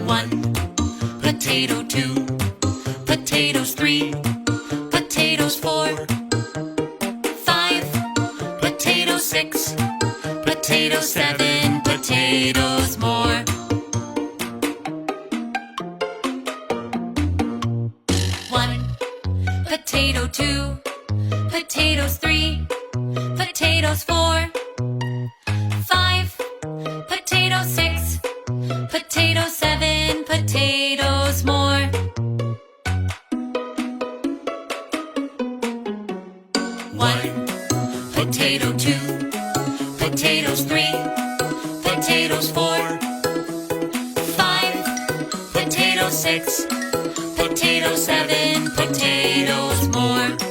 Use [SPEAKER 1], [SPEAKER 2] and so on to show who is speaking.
[SPEAKER 1] One, potato, two, potatoes, three, potatoes, four, five, potatoes, six, potatoes, seven, potatoes more. One, potato, two, potatoes, three, potatoes, four, five, potatoes, six, potatoes, seven, potatoes more. One, potato, two, potatoes, three, potatoes, four, five, potatoes, six, potatoes, seven, potatoes more.